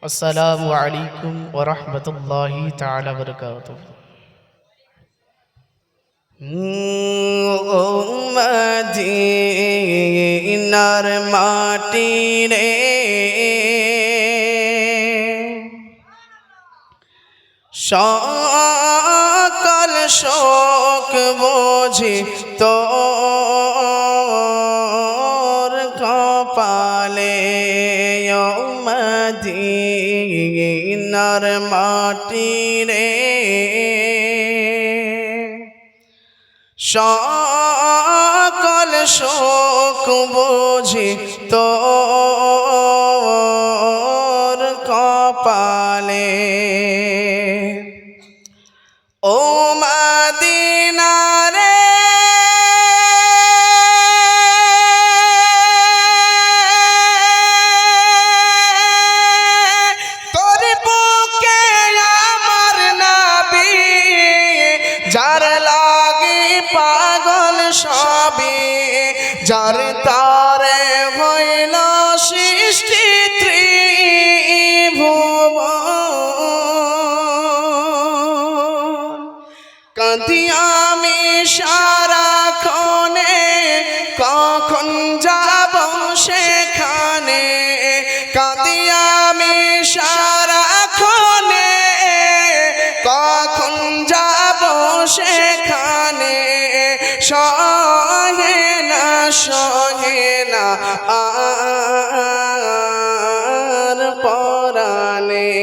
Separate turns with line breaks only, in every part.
আসসালামু আলাইকুম ওয়া রাহমাতুল্লাহি তাআলা ওয়া বারাকাতুহু। ও মদিনার মাটি রে, সকল শোক বুঝি তোর কপালে। ও মদিনার মাটি রে, সকল শোক বুঝি তোর কপালে। ও মদিনা রে, তোর বুকে আমার নবী, যার লাগি পাগল সবে, যার তারে হইল সৃষ্টি ত্রিভুবন। কাঁদি আমি সারাক্ষণে, কখন যাব সেখানে। কাঁদি আমি সারাক্ষণে, কখন যাব সেখানে। সহে না আর পরানে।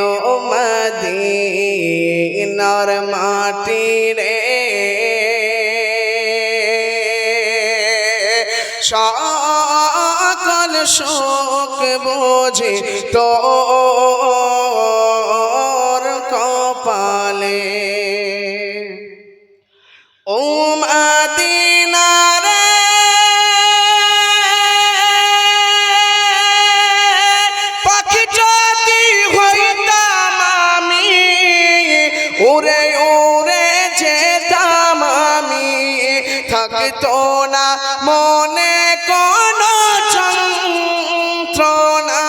ও মদিনার মাটি রে, সকল শোক বুঝি তোর কপালে। ও মদিনা রে, পাখি যদি হইতাম আমি, উড়ে উড়ে যেতাম আমি। থাকতো না মনে কোনো যন্ত্রণা,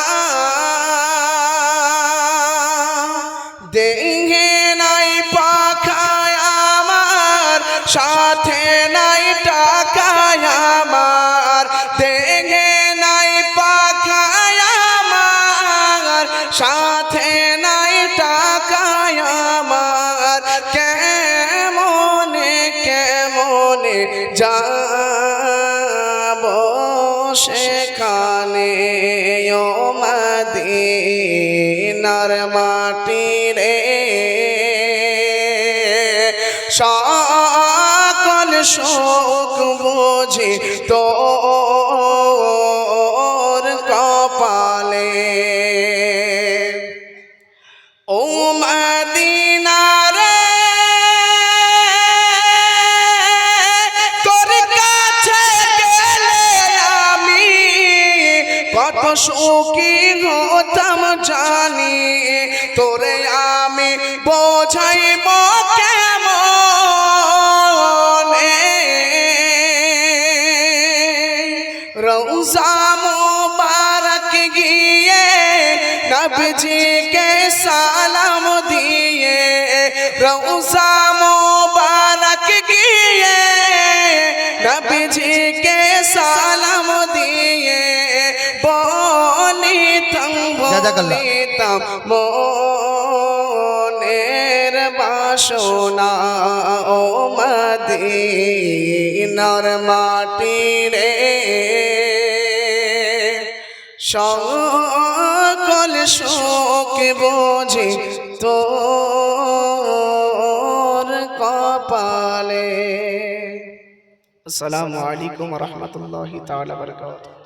দেহে নাই পাখায় আমার, সাথে নাই টাকায় আমার। দেহে নাই পাখায় আমার, সাথে নাই টাকায় আমার। কেমনে যাব সেখানে। ও মদিনার মাটি রে, সকল শোক বুঝি তোর কপালে। ও মদিনা রে, তোর কাছে গেলে আমি কত সুখী হতাম জানি। তোরে আমি বোঝাইব কেমনে, রওজা মুবারক গিয়ে নবীজিকে সালাম দিয়ে। রওজা মুবারক গিয়ে নবীজিকে সালাম দিয়ে। বলিতাম মনের বাসনা। ও মদিনার মাটি রে, সকল শোক বুঝি তোর কপালে। আসসালামু আলাইকুম ওয়া রাহমাতুল্লাহি তাআলা ওয়া বারাকাতুহু।